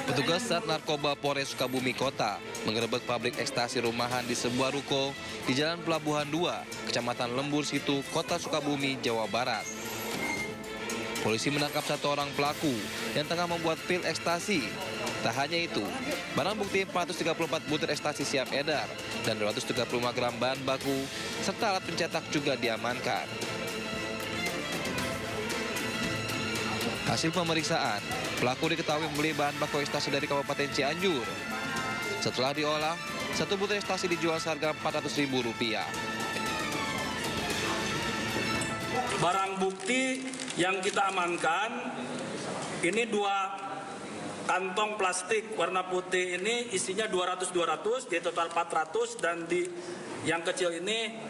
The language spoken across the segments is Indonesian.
Petugas Sat Narkoba Polres Sukabumi Kota menggerebek pabrik ekstasi rumahan di sebuah ruko di Jalan Pelabuhan 2, Kecamatan Lembur Situ, Kota Sukabumi, Jawa Barat. Polisi menangkap satu orang pelaku yang tengah membuat pil ekstasi. Tak hanya itu, barang bukti 434 butir ekstasi siap edar dan 235 gram bahan baku serta alat pencetak juga diamankan. Hasil pemeriksaan, pelaku diketahui membeli bahan baku ekstasi dari Kabupaten Cianjur. Setelah diolah, satu butir ekstasi dijual seharga Rp400.000. Barang bukti yang kita amankan, ini 2 kantong plastik warna putih ini isinya 200, jadi total 400, dan di yang kecil ini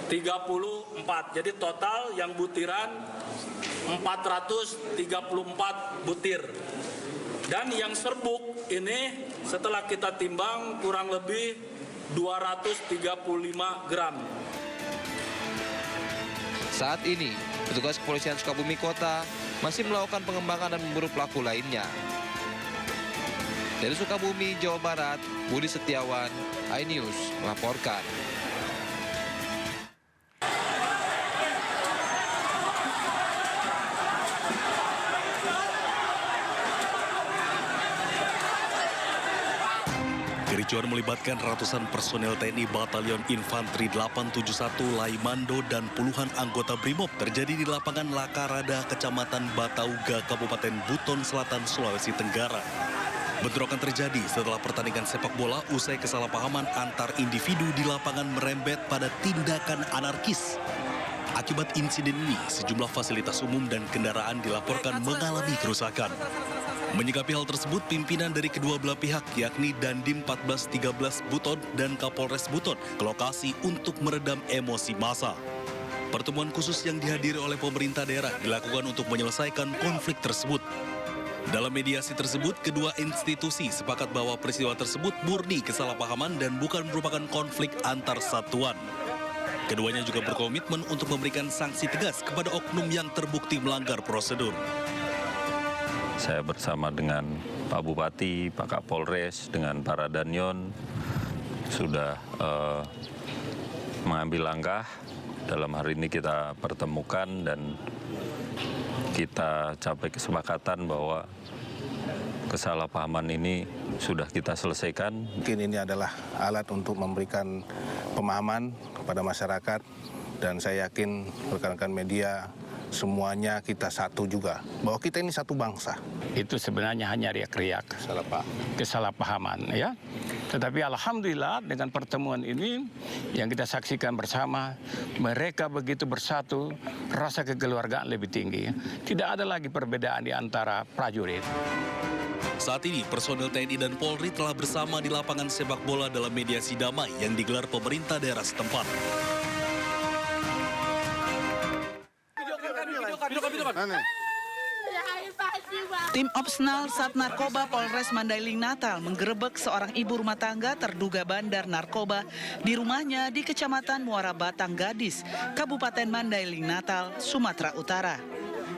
34. Jadi total yang butiran 434 butir. Dan yang serbuk ini setelah kita timbang kurang lebih 235 gram. Saat ini, petugas kepolisian Sukabumi Kota masih melakukan pengembangan dan memburu pelaku lainnya. Dari Sukabumi, Jawa Barat, Budi Setiawan, iNews melaporkan. Kericuan melibatkan ratusan personel TNI Batalion Infanteri 871 Laimando dan puluhan anggota BRIMOB terjadi di lapangan Lakarada, Kecamatan Batauga, Kabupaten Buton Selatan, Sulawesi Tenggara. Bentrokan terjadi setelah pertandingan sepak bola usai kesalahpahaman antar individu di lapangan merembet pada tindakan anarkis. Akibat insiden ini, sejumlah fasilitas umum dan kendaraan dilaporkan mengalami kerusakan. Menyikapi hal tersebut, pimpinan dari kedua belah pihak yakni Dandim 1413 Buton dan Kapolres Buton ke lokasi untuk meredam emosi massa. Pertemuan khusus yang dihadiri oleh pemerintah daerah dilakukan untuk menyelesaikan konflik tersebut. Dalam mediasi tersebut, kedua institusi sepakat bahwa peristiwa tersebut murni kesalahpahaman dan bukan merupakan konflik antar satuan. Keduanya juga berkomitmen untuk memberikan sanksi tegas kepada oknum yang terbukti melanggar prosedur. Saya bersama dengan Pak Bupati, Pak Kapolres, dengan para danyon sudah mengambil langkah. Dalam hari ini kita pertemukan dan kita capai kesepakatan bahwa kesalahpahaman ini sudah kita selesaikan. Mungkin ini adalah alat untuk memberikan pemahaman kepada masyarakat, dan saya yakin rekan-rekan media semuanya kita satu juga, bahwa kita ini satu bangsa. Itu sebenarnya hanya riak-riak, kesalahpahaman ya. Tetapi alhamdulillah dengan pertemuan ini yang kita saksikan bersama, mereka begitu bersatu, rasa kekeluargaan lebih tinggi. Tidak ada lagi perbedaan di antara prajurit. Saat ini, personel TNI dan Polri telah bersama di lapangan sepak bola dalam mediasi damai yang digelar pemerintah daerah setempat. Tim opsional Sat Narkoba Polres Mandailing Natal menggerebek seorang ibu rumah tangga terduga bandar narkoba di rumahnya di Kecamatan Muara Batang Gadis, Kabupaten Mandailing Natal, Sumatera Utara.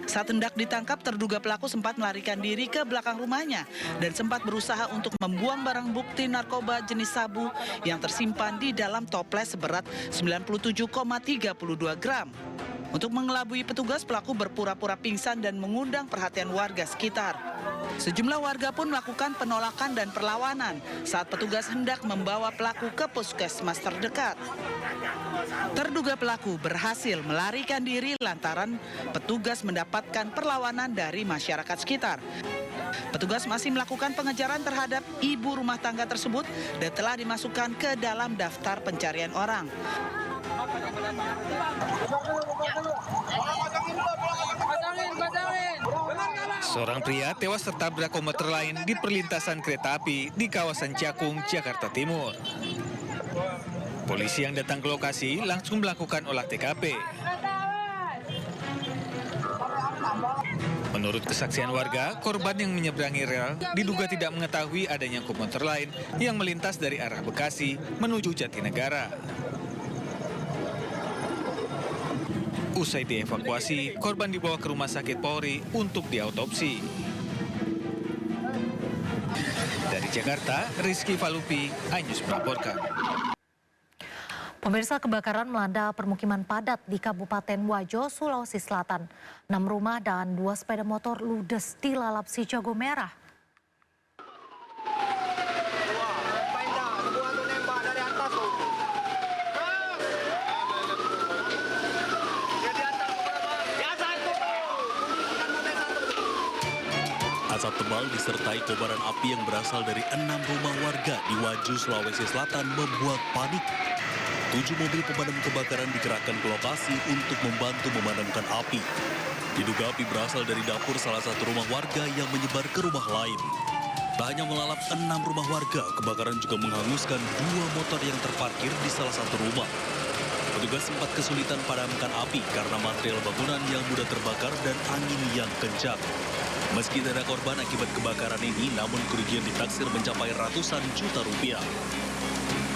Saat hendak ditangkap, terduga pelaku sempat melarikan diri ke belakang rumahnya dan sempat berusaha untuk membuang barang bukti narkoba jenis sabu yang tersimpan di dalam toples seberat 97,32 gram. Untuk mengelabui petugas, pelaku berpura-pura pingsan dan mengundang perhatian warga sekitar. Sejumlah warga pun melakukan penolakan dan perlawanan saat petugas hendak membawa pelaku ke puskesmas terdekat. Terduga pelaku berhasil melarikan diri lantaran petugas mendapatkan perlawanan dari masyarakat sekitar. Petugas masih melakukan pengejaran terhadap ibu rumah tangga tersebut dan telah dimasukkan ke dalam daftar pencarian orang. Seorang pria tewas tertabrak komuter lain di perlintasan kereta api di kawasan Cakung, Jakarta Timur. Polisi yang datang ke lokasi langsung melakukan olah TKP. Menurut kesaksian warga, korban yang menyeberangi rel diduga tidak mengetahui adanya komuter lain yang melintas dari arah Bekasi menuju Jatinegara. Usai dievakuasi, korban dibawa ke rumah sakit Polri untuk diautopsi. Dari Jakarta, Rizky Falupi, iNews melaporkan. Pemirsa, kebakaran melanda permukiman padat di Kabupaten Wajo, Sulawesi Selatan. 6 rumah dan 2 sepeda motor ludes dilalap si jago merah. Asap tebal disertai kobaran api yang berasal dari 6 rumah warga di Wajo, Sulawesi Selatan membuat panik. 7 mobil pemadam kebakaran dikerahkan ke lokasi untuk membantu memadamkan api. Diduga api berasal dari dapur salah satu rumah warga yang menyebar ke rumah lain. Tak hanya melalap 6 rumah warga, kebakaran juga menghanguskan 2 motor yang terparkir di salah satu rumah. Petugas sempat kesulitan padamkan api karena material bangunan yang mudah terbakar dan angin yang kencang. Meski tidak ada korban akibat kebakaran ini, namun kerugian ditaksir mencapai ratusan juta rupiah.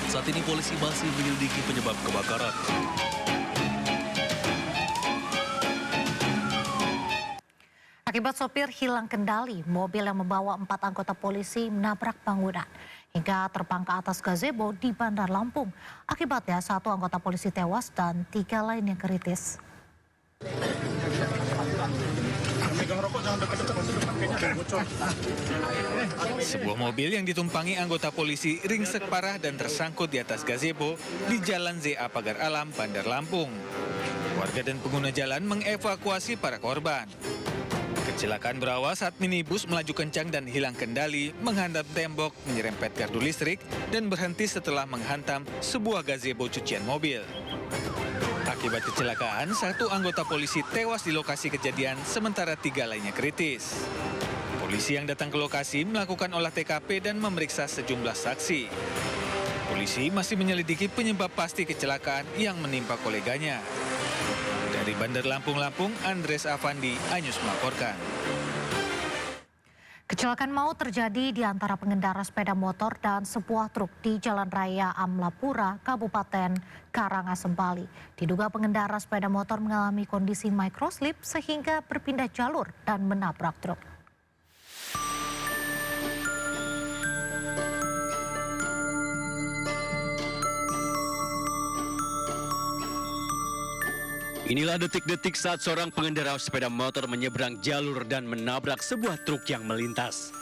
Saat ini polisi masih menyelidiki penyebab kebakaran. Akibat sopir hilang kendali, mobil yang membawa 4 anggota polisi menabrak bangunan hingga terbang ke atas gazebo di Bandar Lampung. Akibatnya 1 anggota polisi tewas dan 3 lainnya kritis. Sebuah mobil yang ditumpangi anggota polisi ringsek parah dan tersangkut di atas gazebo di Jalan ZA Pagar Alam, Bandar Lampung. Warga dan pengguna jalan mengevakuasi para korban. Kecelakaan berawal saat minibus melaju kencang dan hilang kendali, menghantam tembok, menyerempet gardu listrik, dan berhenti setelah menghantam sebuah gazebo cucian mobil. Akibat kecelakaan, 1 anggota polisi tewas di lokasi kejadian, sementara 3 lainnya kritis. Polisi yang datang ke lokasi melakukan olah TKP dan memeriksa sejumlah saksi. Polisi masih menyelidiki penyebab pasti kecelakaan yang menimpa koleganya. Dari Bandar Lampung, Andres Avandi, iNews melaporkan. Kecelakaan maut terjadi di antara pengendara sepeda motor dan sebuah truk di Jalan Raya Amlapura, Kabupaten Karangasem, Bali. Diduga pengendara sepeda motor mengalami kondisi microslip sehingga berpindah jalur dan menabrak truk. Inilah detik-detik saat seorang pengendara sepeda motor menyeberang jalur dan menabrak sebuah truk yang melintas.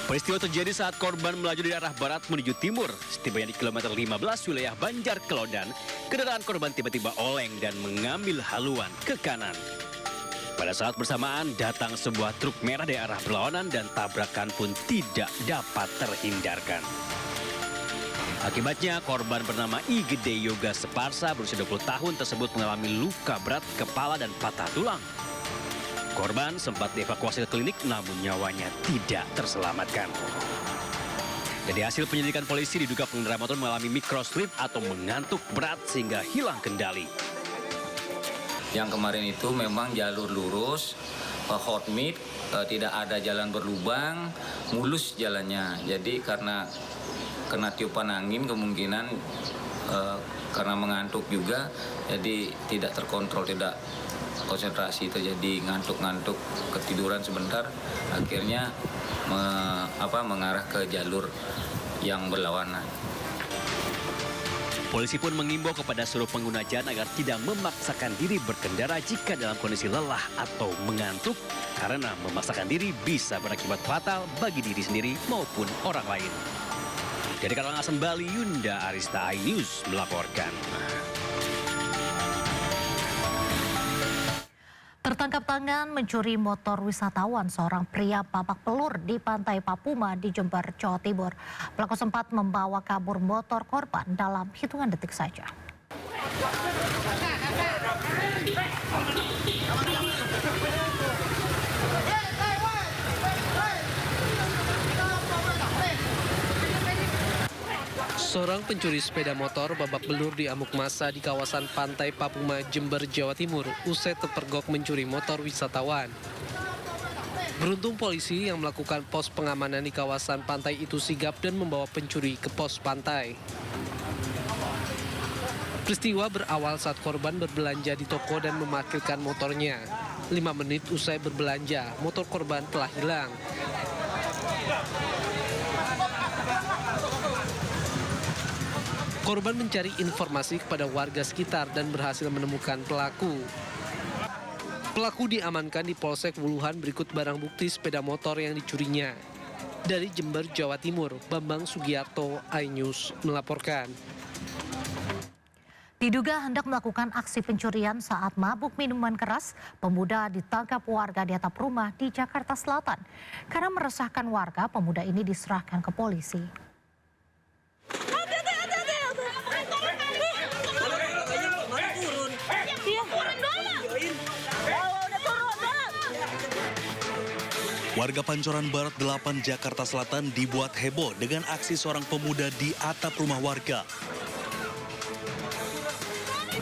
Peristiwa terjadi saat korban melaju dari arah barat menuju timur. Setibanya di kilometer 15 wilayah Banjar Kelaudan, kendaraan korban tiba-tiba oleng dan mengambil haluan ke kanan. Pada saat bersamaan datang sebuah truk merah dari arah berlawanan dan tabrakan pun tidak dapat terhindarkan. Akibatnya korban bernama I Gede Yoga Separsa berusia 20 tahun tersebut mengalami luka berat kepala dan patah tulang. Korban sempat dievakuasi ke klinik namun nyawanya tidak terselamatkan. Dari hasil penyelidikan polisi diduga pengendara motor mengalami microslip atau mengantuk berat sehingga hilang kendali. Yang kemarin itu memang jalur lurus, hot mid, tidak ada jalan berlubang, mulus jalannya. Jadi karena kena tiupan angin kemungkinan karena mengantuk juga, jadi tidak terkontrol, tidak konsentrasi, terjadi ngantuk-ngantuk, ketiduran sebentar, akhirnya mengarah ke jalur yang berlawanan. Polisi pun mengimbau kepada seluruh pengguna jalan agar tidak memaksakan diri berkendara jika dalam kondisi lelah atau mengantuk, karena memaksakan diri bisa berakibat fatal bagi diri sendiri maupun orang lain. Dari Karangasem, Bali, Yunda Arista, iNews melaporkan. Tertangkap tangan mencuri motor wisatawan seorang pria babak belur di Pantai Papuma di Jember, Jawa Timur. Pelaku sempat membawa kabur motor korban dalam hitungan detik saja. Seorang pencuri sepeda motor babak belur diamuk massa di kawasan Pantai Papuma, Jember, Jawa Timur usai terpergok mencuri motor wisatawan. Beruntung polisi yang melakukan pos pengamanan di kawasan pantai itu sigap dan membawa pencuri ke pos pantai. Peristiwa berawal saat korban berbelanja di toko dan memarkirkan motornya. 5 menit usai berbelanja, motor korban telah hilang. Korban mencari informasi kepada warga sekitar dan berhasil menemukan pelaku. Pelaku diamankan di Polsek Wuluhan berikut barang bukti sepeda motor yang dicurinya. Dari Jember, Jawa Timur, Bambang Sugiarto, iNews melaporkan. Diduga hendak melakukan aksi pencurian saat mabuk minuman keras, pemuda ditangkap warga di atap rumah di Jakarta Selatan. Karena meresahkan warga, pemuda ini diserahkan ke polisi. Warga Pancoran Barat 8 Jakarta Selatan dibuat heboh dengan aksi seorang pemuda di atap rumah warga.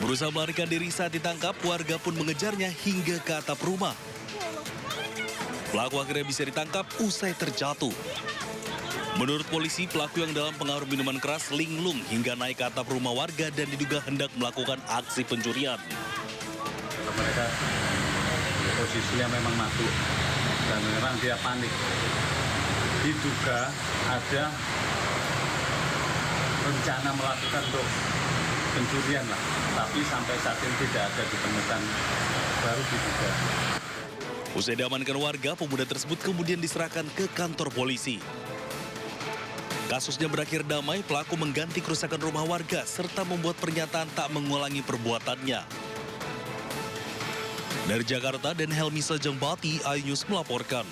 Berusaha melarikan diri saat ditangkap, warga pun mengejarnya hingga ke atap rumah. Pelaku akhirnya bisa ditangkap usai terjatuh. Menurut polisi, pelaku yang dalam pengaruh minuman keras linglung hingga naik ke atap rumah warga dan diduga hendak melakukan aksi pencurian. Mereka posisinya memang mabuk dan memang dia panik. Diduga ada rencana melakukan untuk pencurian lah, tapi sampai saat ini tidak ada ditemukan, baru diduga. Usai diamankan warga, pemuda tersebut kemudian diserahkan ke kantor polisi. Kasusnya berakhir damai, pelaku mengganti kerusakan rumah warga serta membuat pernyataan tak mengulangi perbuatannya. Dari Jakarta dan Helmi Sajambati, iNews melaporkan.